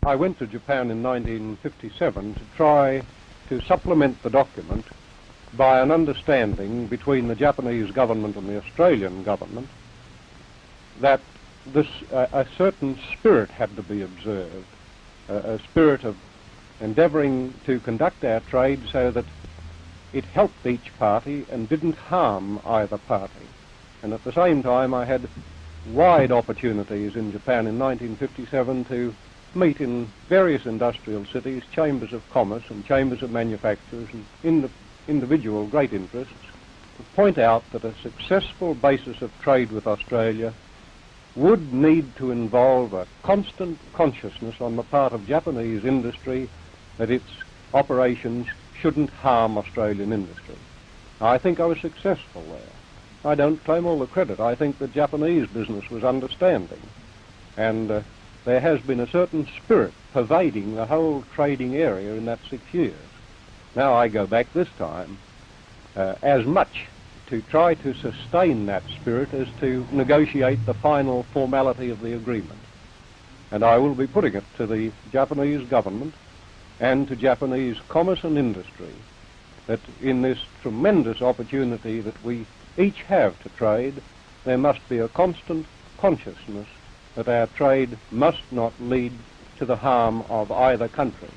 I went to Japan in 1957 to try to supplement the document by an understanding between the Japanese government and the Australian government that a certain spirit had to be observed, a spirit of endeavouring to conduct our trade so that it helped each party and didn't harm either party. And at the same time I had wide opportunities in Japan in 1957 to meet in various industrial cities, chambers of commerce and chambers of manufacturers and individual great interests, to point out that a successful basis of trade with Australia would need to involve a constant consciousness on the part of Japanese industry that its operations shouldn't harm Australian industry. Now, I think I was successful there. I don't claim all the credit. I think the Japanese business was understanding, and there has been a certain spirit pervading the whole trading area in that 6 years. Now I go back this time as much to try to sustain that spirit as to negotiate the final formality of the agreement. And I will be putting it to the Japanese government and to Japanese commerce and industry that in this tremendous opportunity that we each have to trade, there must be a constant consciousness that our trade must not lead to the harm of either country.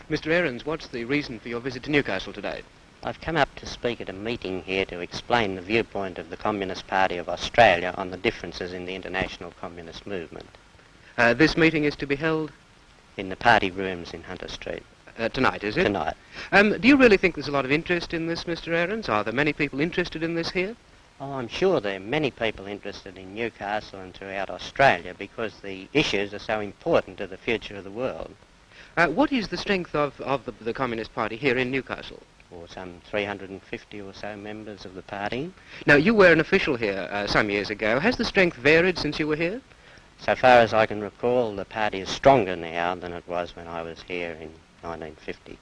Mr. Ahrens, what's the reason for your visit to Newcastle today? I've come up to speak at a meeting here to explain the viewpoint of the Communist Party of Australia on the differences in the international communist movement. This meeting is to be held? In the party rooms in Hunter Street. Tonight, is it? Tonight. Do you really think there's a lot of interest in this, Mr. Ahrens? Are there many people interested in this here? Oh, I'm sure there are many people interested in Newcastle and throughout Australia because the issues are so important to the future of the world. What is the strength of the Communist Party here in Newcastle? Or some 350 or so members of the party. Now, you were an official here some years ago. Has the strength varied since you were here? So far as I can recall, the party is stronger now than it was when I was here in 1950.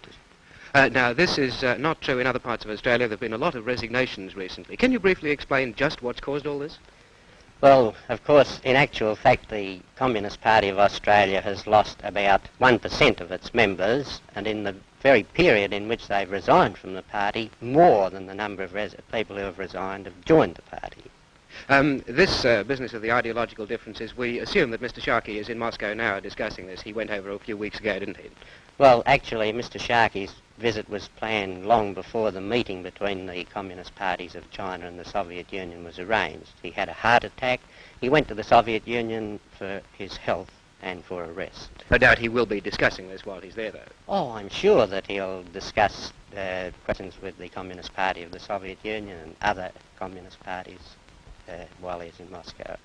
Now, this is not true in other parts of Australia. There have been a lot of resignations recently. Can you briefly explain just what's caused all this? Well, of course, in actual fact, the Communist Party of Australia has lost about 1% of its members, and in the very period in which they've resigned from the party, more than the number of people who have resigned have joined the party. This business of the ideological differences, we assume that Mr. Sharkey is in Moscow now discussing this. He went over a few weeks ago, didn't he? Well, actually, Mr. Sharkey's visit was planned long before the meeting between the Communist parties of China and the Soviet Union was arranged. He had a heart attack. He went to the Soviet Union for his health and for a rest. No doubt he will be discussing this while he's there, though. Oh, I'm sure that he'll discuss questions with the Communist Party of the Soviet Union and other communist parties while he's in Moscow.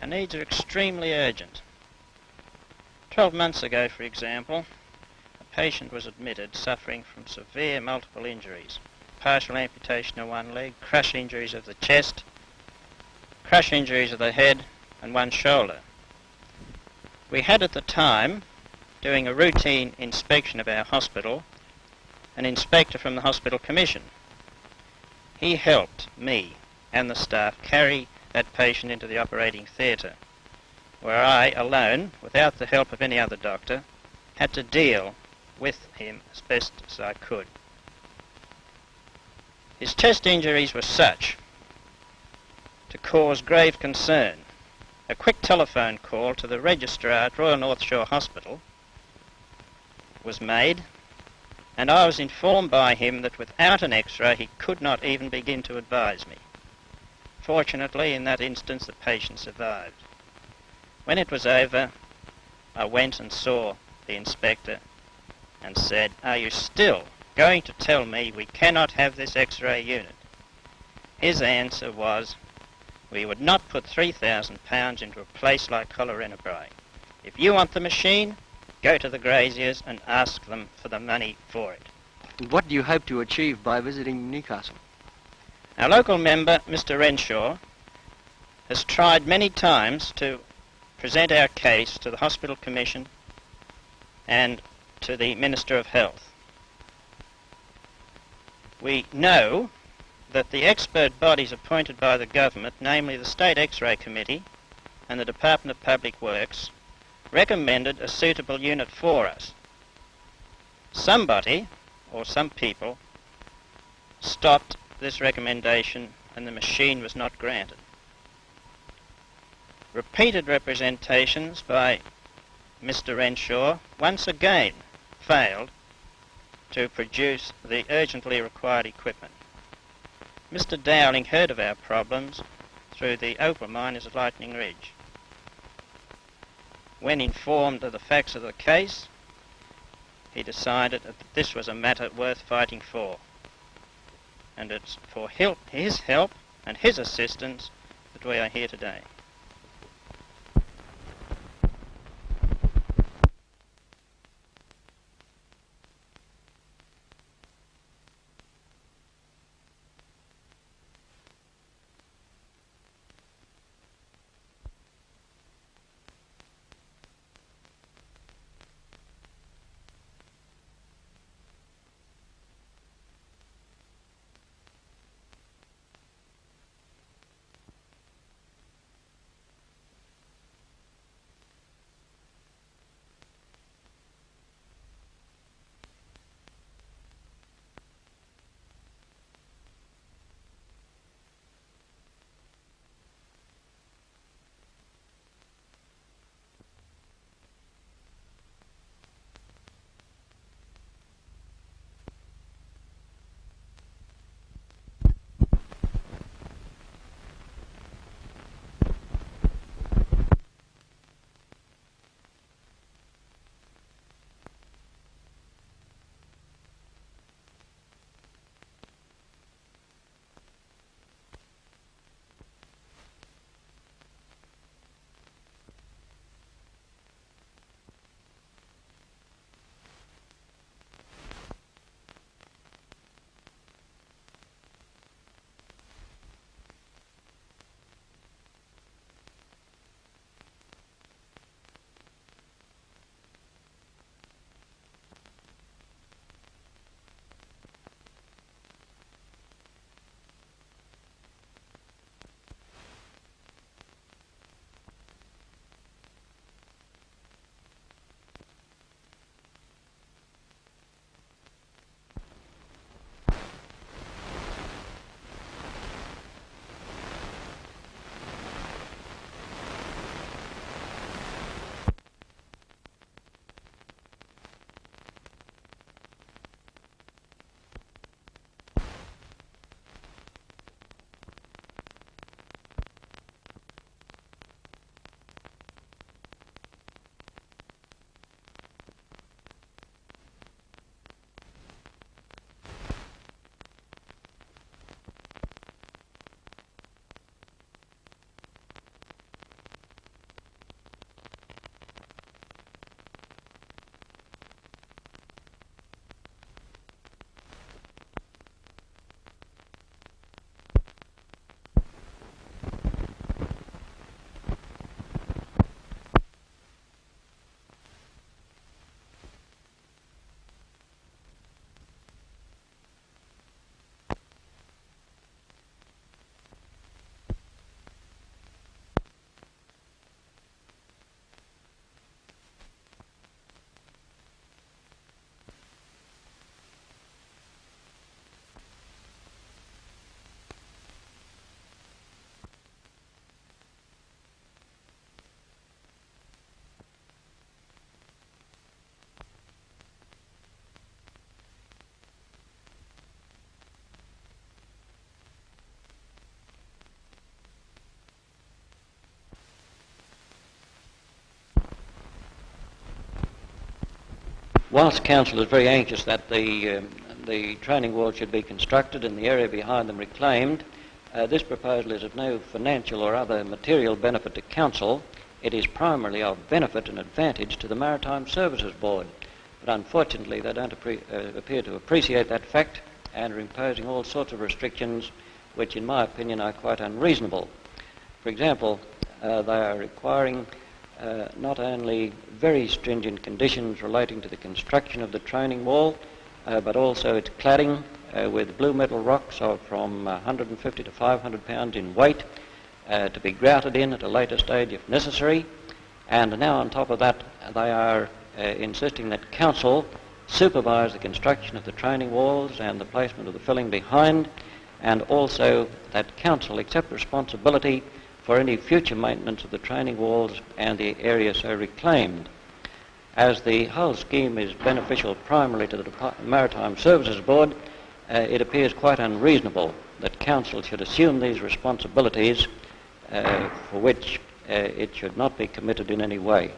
Our needs are extremely urgent. 12 months ago, for example, a patient was admitted suffering from severe multiple injuries, partial amputation of one leg, crush injuries of the chest, crush injuries of the head and one shoulder. We had at the time, doing a routine inspection of our hospital, an inspector from the Hospital Commission. He helped me and the staff carry that patient into the operating theatre, where I, alone, without the help of any other doctor, had to deal with him as best as I could. His chest injuries were such to cause grave concern. A quick telephone call to the registrar at Royal North Shore Hospital was made, and I was informed by him that without an X-ray he could not even begin to advise me. Fortunately, in that instance, the patient survived. When it was over, I went and saw the inspector and said, "Are you still going to tell me we cannot have this X-ray unit?" His answer was, "We would not put £3,000 into a place like Collarenebray. If you want the machine, go to the graziers and ask them for the money for it." What do you hope to achieve by visiting Newcastle? Our local member, Mr. Renshaw, has tried many times to present our case to the Hospital Commission and to the Minister of Health. We know that the expert bodies appointed by the government, namely the State X-ray Committee and the Department of Public Works, recommended a suitable unit for us. Somebody, or some people, stopped this recommendation and the machine was not granted. Repeated representations by Mr. Renshaw once again failed to produce the urgently required equipment. Mr. Dowling heard of our problems through the opal miners at Lightning Ridge. When informed of the facts of the case, he decided that this was a matter worth fighting for, and it's for his help and his assistance that we are here today. whilst Council is very anxious that the training wall should be constructed and the area behind them reclaimed, this proposal is of no financial or other material benefit to Council. It is primarily of benefit and advantage to the Maritime Services Board. But unfortunately they don't appear to appreciate that fact and are imposing all sorts of restrictions which in my opinion are quite unreasonable. For example, they are requiring not only very stringent conditions relating to the construction of the training wall, but also its cladding with blue metal rocks of from 150 to 500 pounds in weight to be grouted in at a later stage if necessary. And now on top of that they are insisting that Council supervise the construction of the training walls and the placement of the filling behind, and also that Council accept responsibility for any future maintenance of the training walls and the area so reclaimed. As the whole scheme is beneficial primarily to the Maritime Services Board, it appears quite unreasonable that Council should assume these responsibilities for which it should not be committed in any way.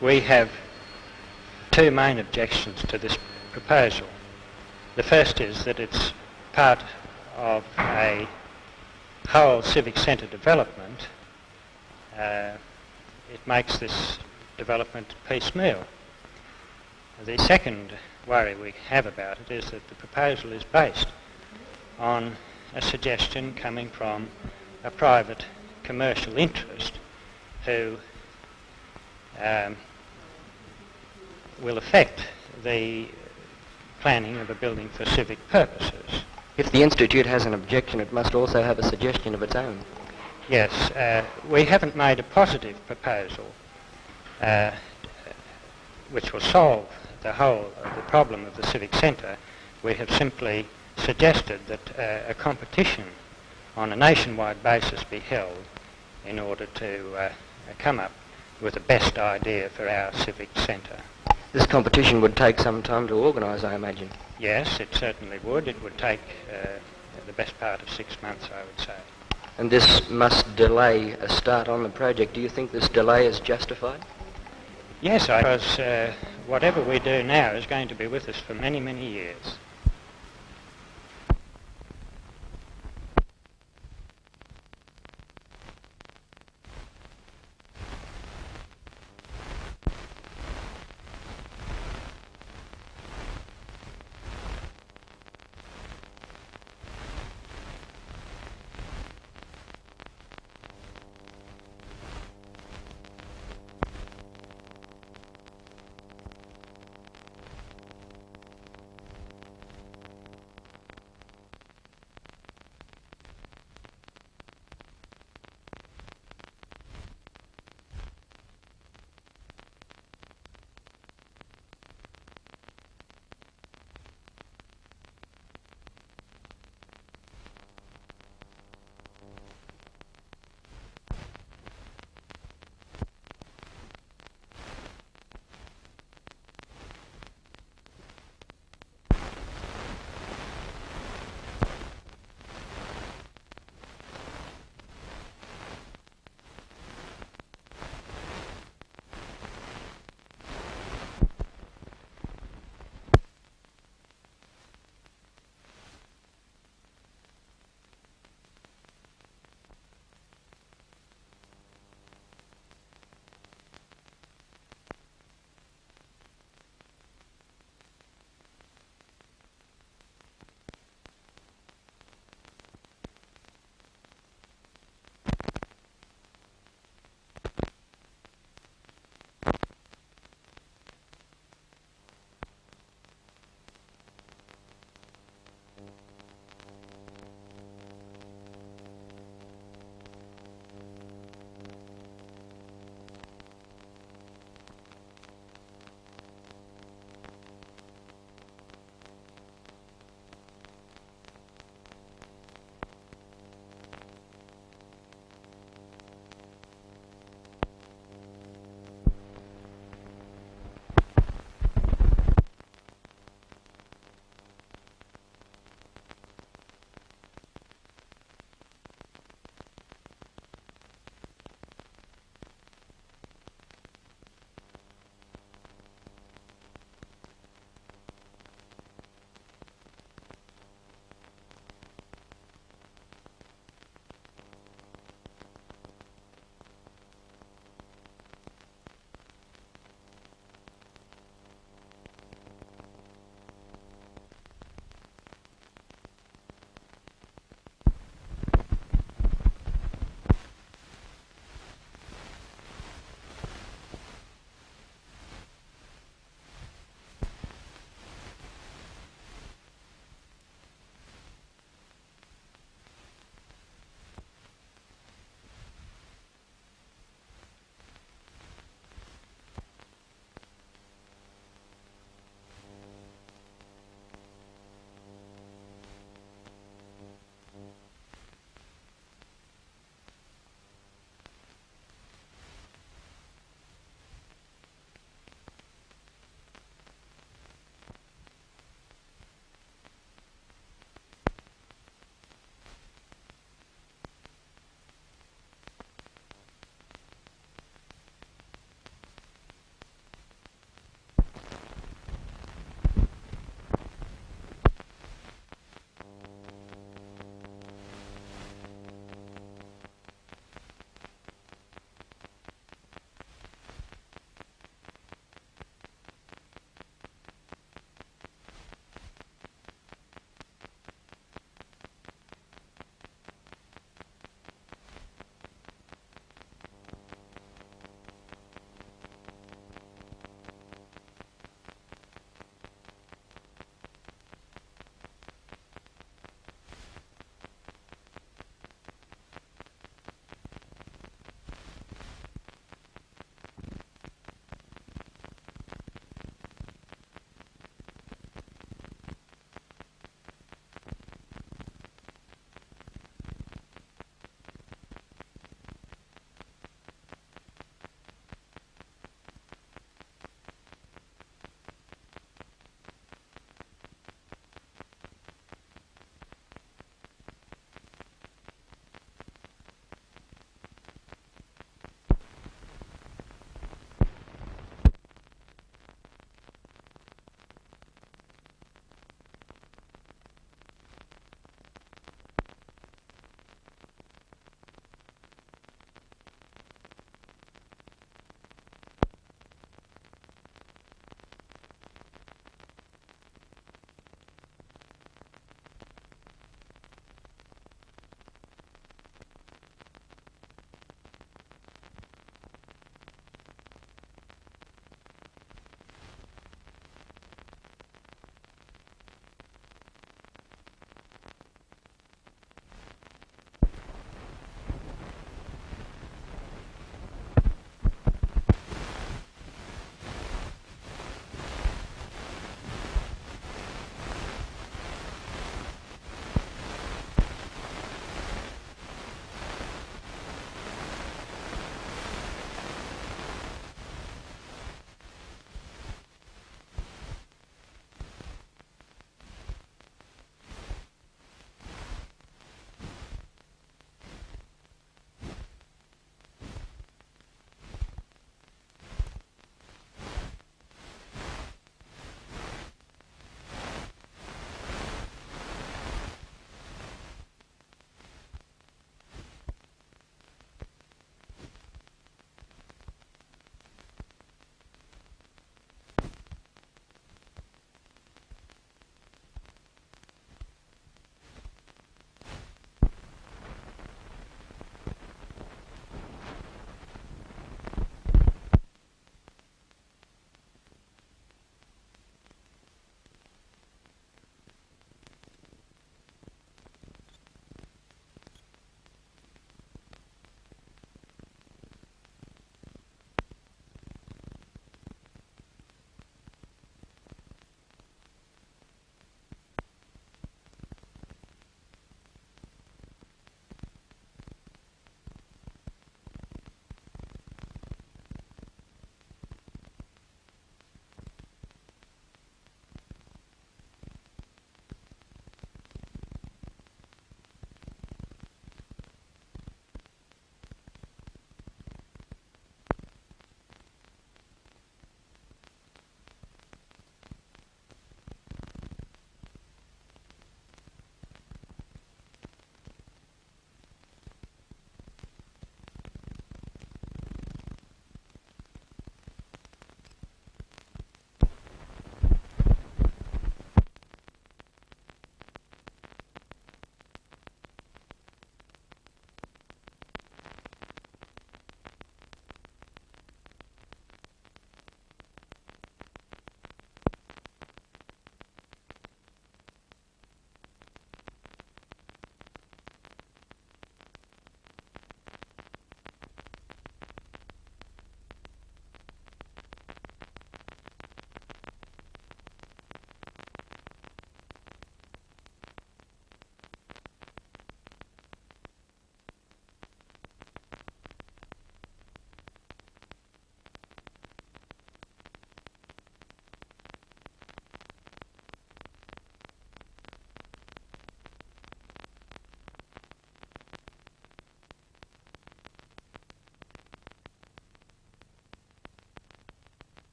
we have two main objections to this proposal. The first is that it's part of a whole civic centre development. It makes this development piecemeal. The second worry we have about it is that the proposal is based on a suggestion coming from a private commercial interest who will affect the planning of a building for civic purposes. If the Institute has an objection, it must also have a suggestion of its own. Yes, we haven't made a positive proposal which will solve the problem of the civic centre. We have simply suggested that a competition on a nationwide basis be held in order to come up with the best idea for our civic centre. This competition would take some time to organise, I imagine. Yes, it certainly would. It would take the best part of 6 months, I would say. And this must delay a start on the project. Do you think this delay is justified? Yes, because whatever we do now is going to be with us for many, many years.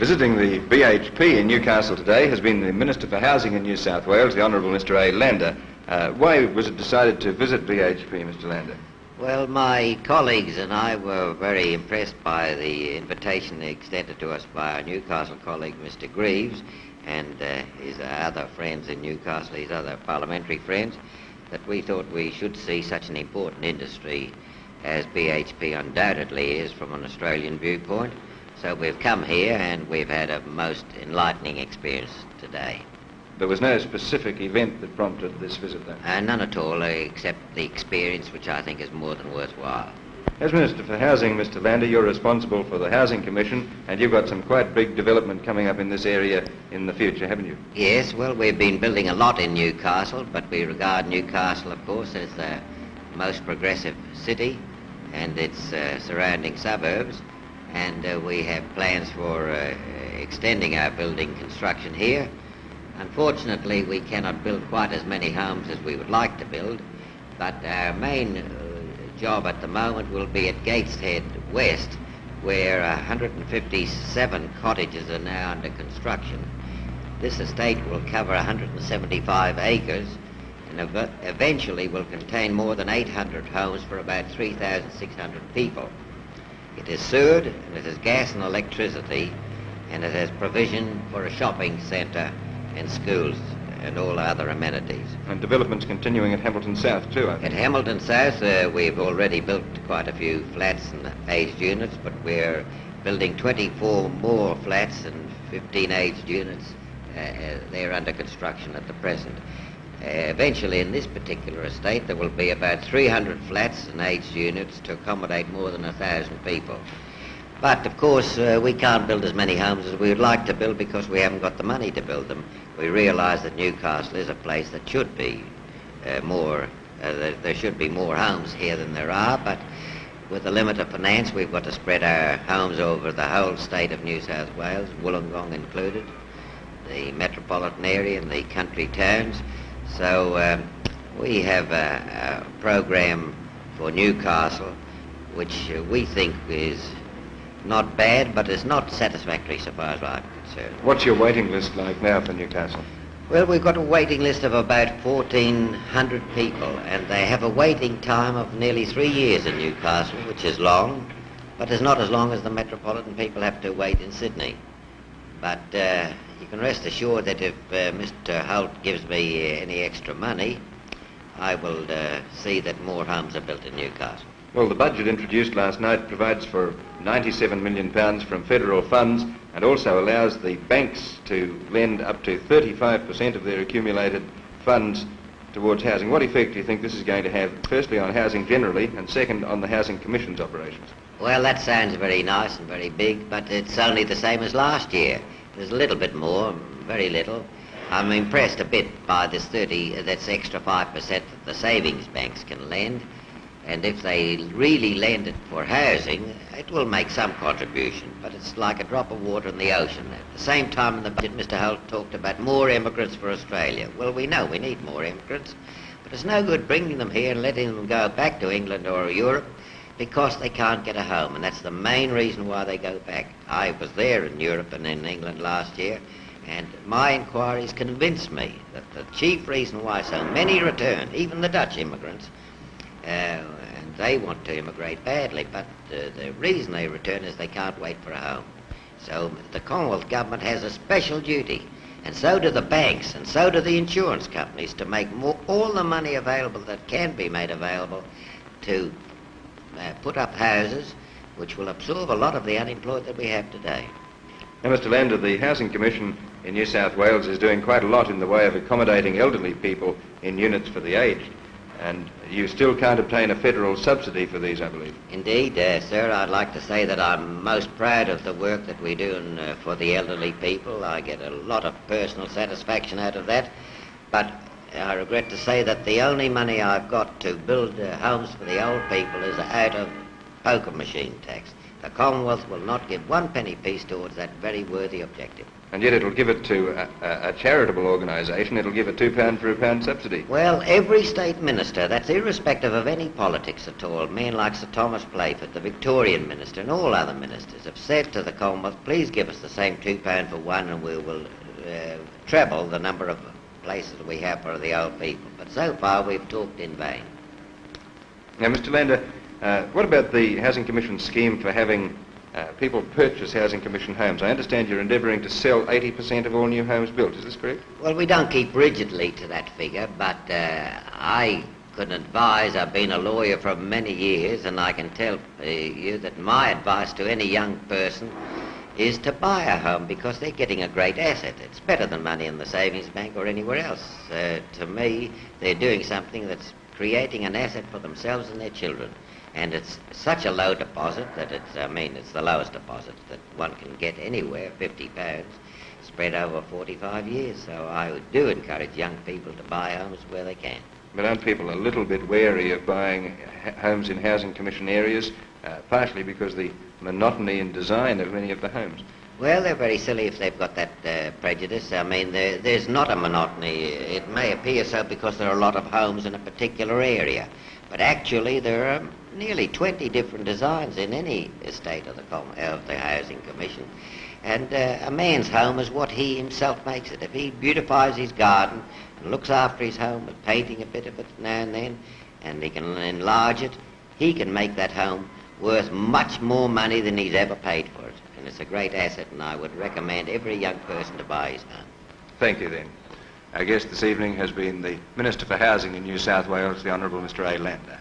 Visiting the BHP in Newcastle today has been the Minister for Housing in New South Wales, the Honourable Mr A. Lander. Why was it decided to visit BHP, Mr Lander? Well, my colleagues and I were very impressed by the invitation extended to us by our Newcastle colleague, Mr Greaves, and his other friends in Newcastle, his other parliamentary friends, that we thought we should see such an important industry as BHP undoubtedly is from an Australian viewpoint. So we've come here and we've had a most enlightening experience today. There was no specific event that prompted this visit, though? None at all, except the experience, which I think is more than worthwhile. As Minister for Housing, Mr Lander, you're responsible for the Housing Commission, and you've got some quite big development coming up in this area in the future, haven't you? Yes, well, we've been building a lot in Newcastle, but we regard Newcastle, of course, as the most progressive city and its surrounding suburbs. And we have plans for extending our building construction here. Unfortunately, we cannot build quite as many homes as we would like to build, but our main job at the moment will be at Gateshead West, where 157 cottages are now under construction. This estate will cover 175 acres and eventually will contain more than 800 homes for about 3,600 people. It is sewered, and it has gas and electricity, and it has provision for a shopping centre and schools and all other amenities. And development's continuing at Hamilton South too, I think. At Hamilton South, we've already built quite a few flats and aged units, but we're building 24 more flats and 15 aged units. They're under construction at the present. Eventually, in this particular estate, there will be about 300 flats and aged units to accommodate more than 1,000 people. But, of course, we can't build as many homes as we would like to build because we haven't got the money to build them. We realise that Newcastle is a place that should be there should be more homes here than there are, but with the limit of finance, we've got to spread our homes over the whole state of New South Wales, Wollongong included, the metropolitan area and the country towns. So we have a program for Newcastle which we think is not bad, but is not satisfactory so far as I'm concerned. What's your waiting list like now for Newcastle? Well, we've got a waiting list of about 1,400 people, and they have a waiting time of nearly 3 years in Newcastle, which is long, but is not as long as the metropolitan people have to wait in Sydney. But you can rest assured that if Mr Holt gives me any extra money, I will see that more homes are built in Newcastle. Well, the budget introduced last night provides for £97 million from federal funds and also allows the banks to lend up to 35% of their accumulated funds towards housing. What effect do you think this is going to have, firstly on housing generally and second on the Housing Commission's operations? Well, that sounds very nice and very big, but it's only the same as last year. There's a little bit more, very little. I'm impressed a bit by this that's extra 5% that the savings banks can lend. And if they really lend it for housing, it will make some contribution, but it's like a drop of water in the ocean. At the same time in the budget, Mr Holt talked about more immigrants for Australia. Well, we know we need more immigrants, but it's no good bringing them here and letting them go back to England or Europe because they can't get a home, and that's the main reason why they go back. I was there in Europe and in England last year, and my inquiries convinced me that the chief reason why so many return, even the Dutch immigrants, and they want to immigrate badly, but the reason they return is they can't wait for a home. So the Commonwealth Government has a special duty, and so do the banks, and so do the insurance companies, to make all the money available that can be made available to put up houses which will absorb a lot of the unemployed that we have today. Now, Mr Lander, the Housing Commission in New South Wales is doing quite a lot in the way of accommodating elderly people in units for the aged. And you still can't obtain a federal subsidy for these, I believe. Indeed, sir, I'd like to say that I'm most proud of the work that we do for the elderly people. I get a lot of personal satisfaction out of that. But I regret to say that the only money I've got to build homes for the old people is out of poker machine tax. The Commonwealth will not give one penny piece towards that very worthy objective. And yet it'll give it to a charitable organisation. It'll give a £2 for a pound subsidy. Well, every state minister, that's irrespective of any politics at all, men like Sir Thomas Playford, the Victorian minister, and all other ministers, have said to the Commonwealth, please give us the same £2 for one and we will treble the number of places we have for the old people. But so far we've talked in vain. Now, Mr. Lander, what about the Housing Commission scheme for having people purchase Housing Commission homes? I understand you're endeavouring to sell 80% of all new homes built. Is this correct? Well, we don't keep rigidly to that figure, but I could advise. I've been a lawyer for many years, and I can tell you that my advice to any young person is to buy a home because they're getting a great asset. It's better than money in the savings bank or anywhere else. To me, they're doing something that's creating an asset for themselves and their children. And it's such a low deposit that it's the lowest deposit that one can get anywhere, £50, spread over 45 years. So I do encourage young people to buy homes where they can. But aren't people a little bit wary of buying homes in Housing Commission areas, partially because the monotony in design of many of the homes? Well, they're very silly if they've got that prejudice. I mean, there's not a monotony. It may appear so because there are a lot of homes in a particular area. But actually, there are nearly 20 different designs in any estate of the Housing Commission. And a man's home is what he himself makes it. If he beautifies his garden and looks after his home with painting a bit of it now and then, and he can enlarge it, he can make that home worth much more money than he's ever paid for it. And it's a great asset, and I would recommend every young person to buy his home. Thank you, then. Our guest this evening has been the Minister for Housing in New South Wales, the Honourable Mr. A. Lander.